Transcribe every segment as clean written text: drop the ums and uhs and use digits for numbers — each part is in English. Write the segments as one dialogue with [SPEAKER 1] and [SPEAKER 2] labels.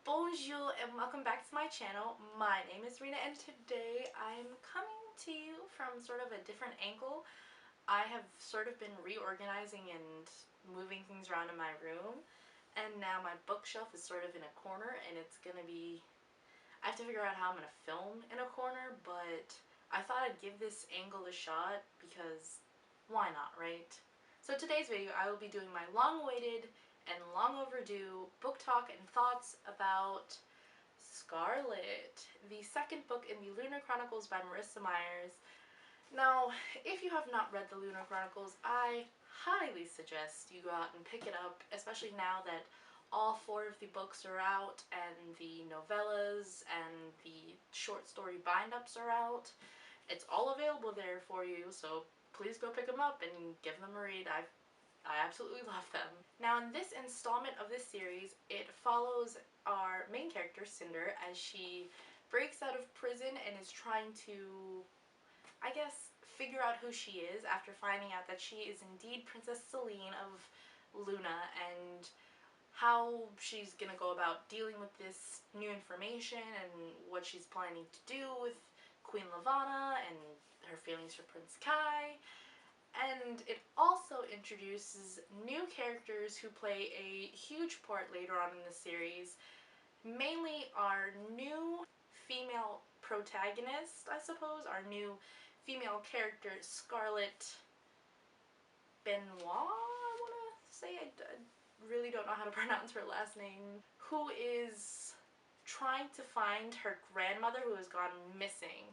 [SPEAKER 1] Bonjour and welcome back to my channel. My name is Rena and today I'm coming to you from sort of a different angle. I have sort of been reorganizing and moving things around in my room, and now my bookshelf is sort of in a corner and it's gonna be... I have to figure out how I'm gonna film in a corner, but I thought I'd give this angle a shot because why not, right? So today's video I will be doing my long-awaited and long overdue book talk and thoughts about Scarlet, the second book in the Lunar Chronicles by Marissa Meyer. Now, if you have not read the Lunar Chronicles, I highly suggest you go out and pick it up, especially now that all 4 of the books are out and the novellas and the short story bind-ups are out. It's all available there for you, so please go pick them up and give them a read. I absolutely love them. Now in this installment of this series, it follows our main character, Cinder, as she breaks out of prison and is trying to, I guess, figure out who she is after finding out that she is indeed Princess Celine of Luna, and how she's gonna go about dealing with this new information and what she's planning to do with Queen Lavanna and her feelings for Prince Kai. And it also introduces new characters who play a huge part later on in the series. Mainly our new female protagonist, I suppose, our new female character, Scarlet Benoit, I want to say. I really don't know how to pronounce her last name, who is trying to find her grandmother who has gone missing.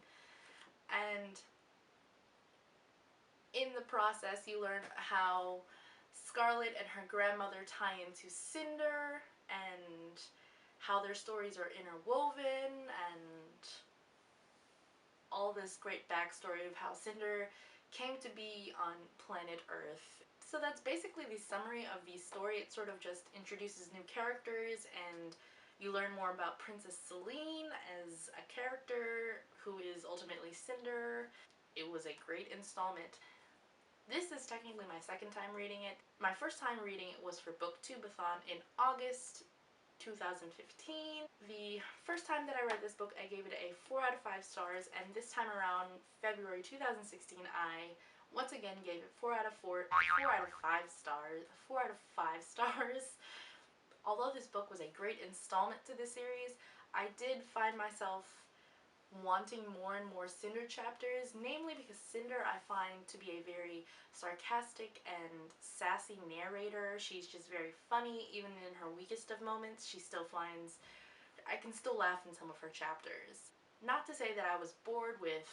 [SPEAKER 1] And in the process, you learn how Scarlet and her grandmother tie into Cinder and how their stories are interwoven, and all this great backstory of how Cinder came to be on planet Earth. So that's basically the summary of the story. It sort of just introduces new characters and you learn more about Princess Celine as a character who is ultimately Cinder. It was a great installment. This is technically my second time reading it. My first time reading it was for Booktubeathon in August 2015. The first time that I read this book, I gave it a 4 out of 5 stars, and this time around, February 2016, I once again gave it 4 out of 5 stars. 4 out of 5 stars. Although this book was a great installment to the series, I did find myself wanting more and more Cinder chapters, namely because Cinder I find to be a very sarcastic and sassy narrator. She's just very funny. Even in her weakest of moments, she still finds I can still laugh in some of her chapters. Not to say that I was bored with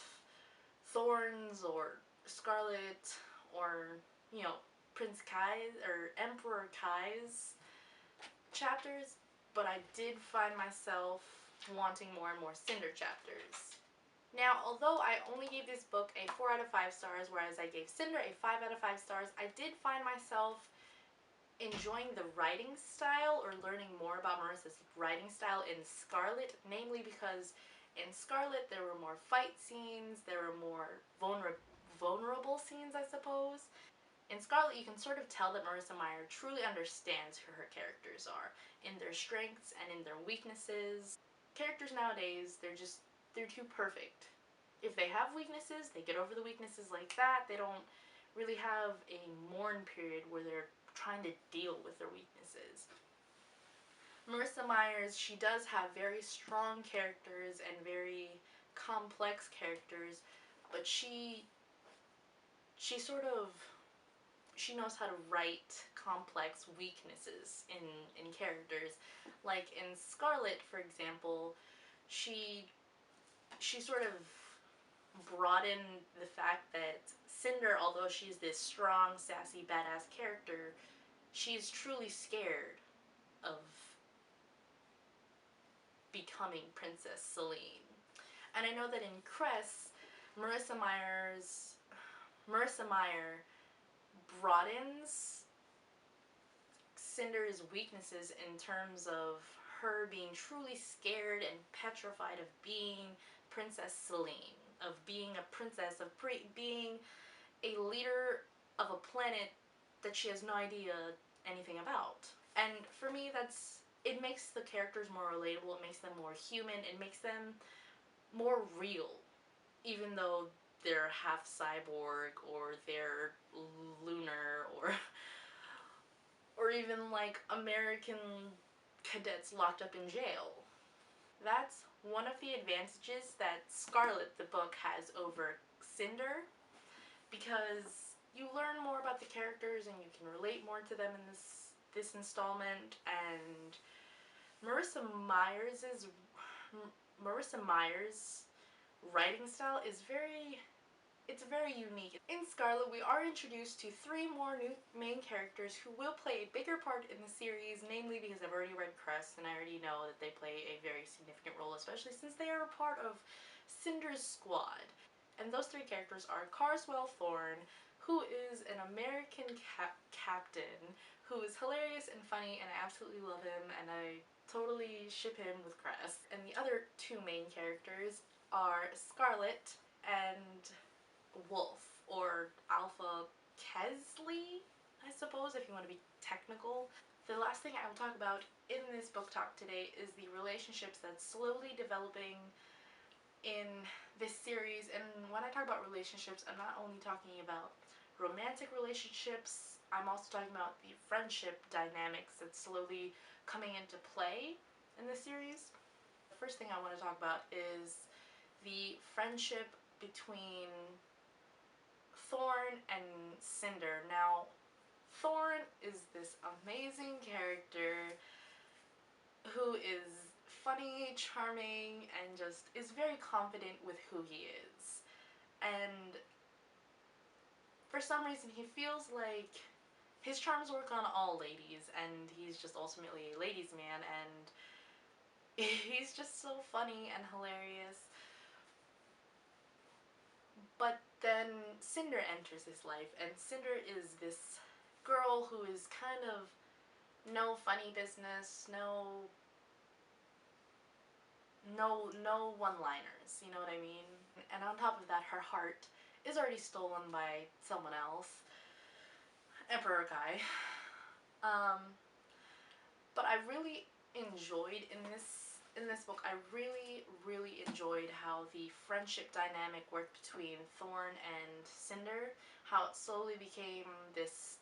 [SPEAKER 1] Thorns or Scarlet or, you know, Prince Kai or Emperor Kai's chapters, but I did find myself wanting more and more Cinder chapters. Now, although I only gave this book a 4 out of 5 stars, whereas I gave Cinder a 5 out of 5 stars, I did find myself enjoying the writing style or learning more about Marissa's writing style in Scarlet, namely because in Scarlet there were more fight scenes, there were more vulnerable scenes, I suppose. In Scarlet, you can sort of tell that Marissa Meyer truly understands who her characters are, in their strengths and in their weaknesses. Characters nowadays, they're too perfect. If they have weaknesses, they get over the weaknesses like that. They don't really have a mourn period where they're trying to deal with their weaknesses. Marissa Meyer, she does have very strong characters and very complex characters, but she knows how to write complex weaknesses in characters. Like in Scarlet, for example, she sort of brought in the fact that Cinder, although she's this strong, sassy, badass character, she's truly scared of becoming Princess Celine. And I know that in Cress, Marissa Meyer broadens Cinder's weaknesses in terms of her being truly scared and petrified of being Princess Celine, of being a princess, of being a leader of a planet that she has no idea anything about. And for me, that's it makes the characters more relatable, it makes them more human, it makes them more real, even though they're half cyborg or they're lunar or even like American cadets locked up in jail. That's one of the advantages that Scarlet, the book, has over Cinder, because you learn more about the characters and you can relate more to them in this installment. And Marissa Myers's Marissa Meyer's writing style is very unique. In Scarlet, we are introduced to three more new main characters who will play a bigger part in the series, namely because I've already read Crest and I already know that they play a very significant role, especially since they are a part of Cinder's squad. And those three characters are Carswell Thorn, who is an American captain who is hilarious and funny, and I absolutely love him, and I totally ship him with Crest. And the other two main characters are Scarlet and Wolf, or Alpha Kesley, I suppose, if you want to be technical. The last thing I will talk about in this book talk today is the relationships that's slowly developing in this series. And when I talk about relationships, I'm not only talking about romantic relationships, I'm also talking about the friendship dynamics that's slowly coming into play in this series. The first thing I want to talk about is the friendship between Thorn and Cinder. Now, Thorn is this amazing character who is funny, charming, and just is very confident with who he is. And for some reason, he feels like his charms work on all ladies, and he's just ultimately a ladies' man, and he's just so funny and hilarious. But then Cinder enters his life, and Cinder is this girl who is kind of no funny business, no one-liners, you know what I mean? And on top of that, her heart is already stolen by someone else, Emperor Guy. Um, but I really enjoyed in this book, I really enjoyed how the friendship dynamic worked between Thorn and Cinder, how it slowly became this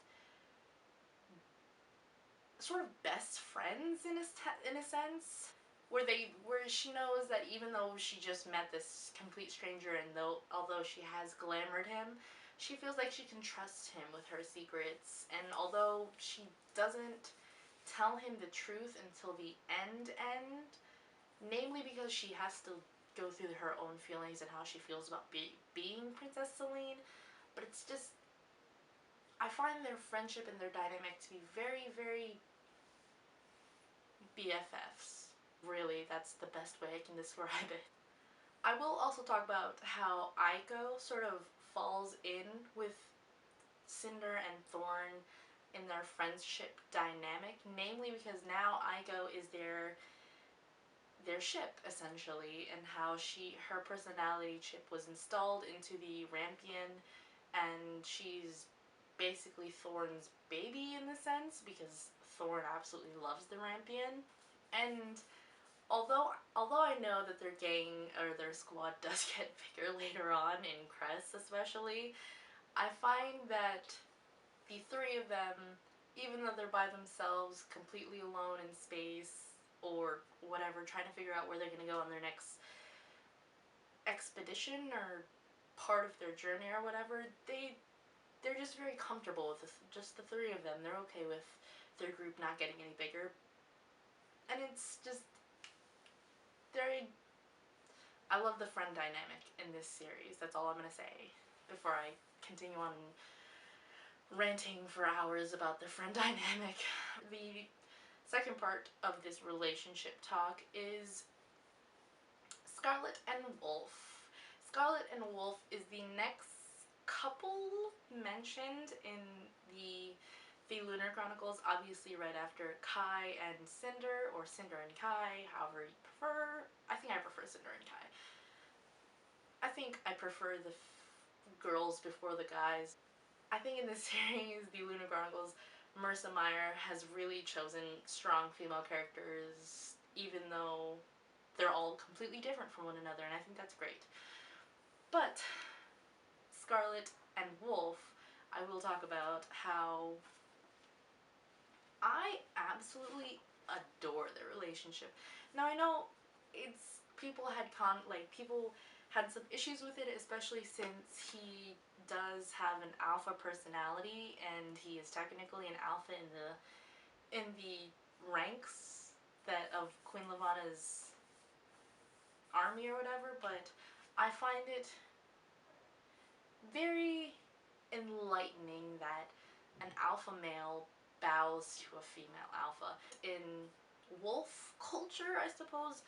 [SPEAKER 1] sort of best friends in a sense, where she knows that even though she just met this complete stranger, and although she has glamored him, she feels like she can trust him with her secrets. And although she doesn't tell him the truth until the end, namely because she has to go through her own feelings and how she feels about being Princess Celine, but it's just, I find their friendship and their dynamic to be very BFFs. Really, that's the best way I can describe it. I will also talk about how Aiko sort of falls in with Cinder and Thorn in their friendship dynamic, namely because now Aiko is their ship, essentially, and how her personality chip was installed into the Rampion, and she's basically Thorn's baby in the sense, because Thorn absolutely loves the Rampion. And although I know that their gang or their squad does get bigger later on in Crest especially, I find that the three of them, even though they're by themselves, completely alone in space or whatever, trying to figure out where they're going to go on their next expedition or part of their journey or whatever, they're just very comfortable with just the three of them. They're okay with their group not getting any bigger, and it's just very. I love the friend dynamic in this series. That's all I'm gonna say before I continue on ranting for hours about the friend dynamic. The second part of this relationship talk is Scarlet and Wolf. Scarlet and Wolf is the next couple mentioned in the Lunar Chronicles, obviously right after Kai and Cinder, or Cinder and Kai, however you prefer. I think I prefer Cinder and Kai. I think I prefer the girls before the guys. I think in this series, the Lunar Chronicles, Marissa Meyer has really chosen strong female characters, even though they're all completely different from one another, and I think that's great. But Scarlet and Wolf, I will talk about how I absolutely adore their relationship. Now I know it's people had some issues with it, especially since he does have an alpha personality and he is technically an alpha in the ranks that of Queen Levana's army or whatever, but I find it very enlightening that an alpha male bows to a female alpha. In wolf culture, I suppose,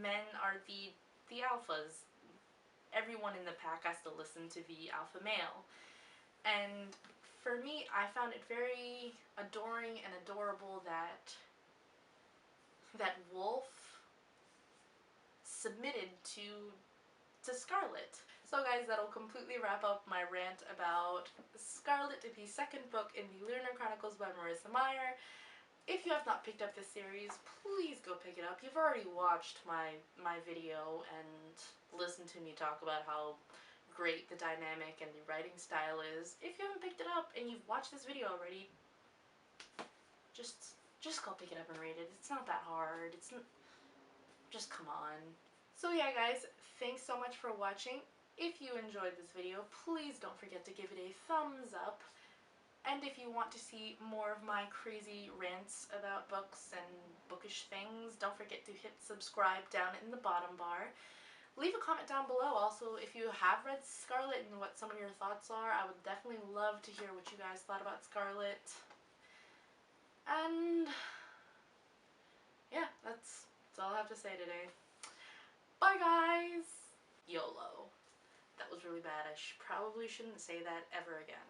[SPEAKER 1] men are the alphas. Everyone in the pack has to listen to the alpha male. And for me, I found it very adoring and adorable that Wolf submitted to Scarlet. So guys, that'll completely wrap up my rant about Scarlet, the second book in the Lunar Chronicles by Marissa Meyer. If you have not picked up this series, please go pick it up. You've already watched my video and listened to me talk about how great the dynamic and the writing style is. If you haven't picked it up and you've watched this video already, just go pick it up and read it. It's not that hard. Just come on. So yeah guys, thanks so much for watching. If you enjoyed this video, please don't forget to give it a thumbs up. And if you want to see more of my crazy rants about books and bookish things, don't forget to hit subscribe down in the bottom bar. Leave a comment down below also if you have read Scarlet and what some of your thoughts are. I would definitely love to hear what you guys thought about Scarlet. And yeah, that's all I have to say today. Bye guys! YOLO. That was really bad. I probably shouldn't say that ever again.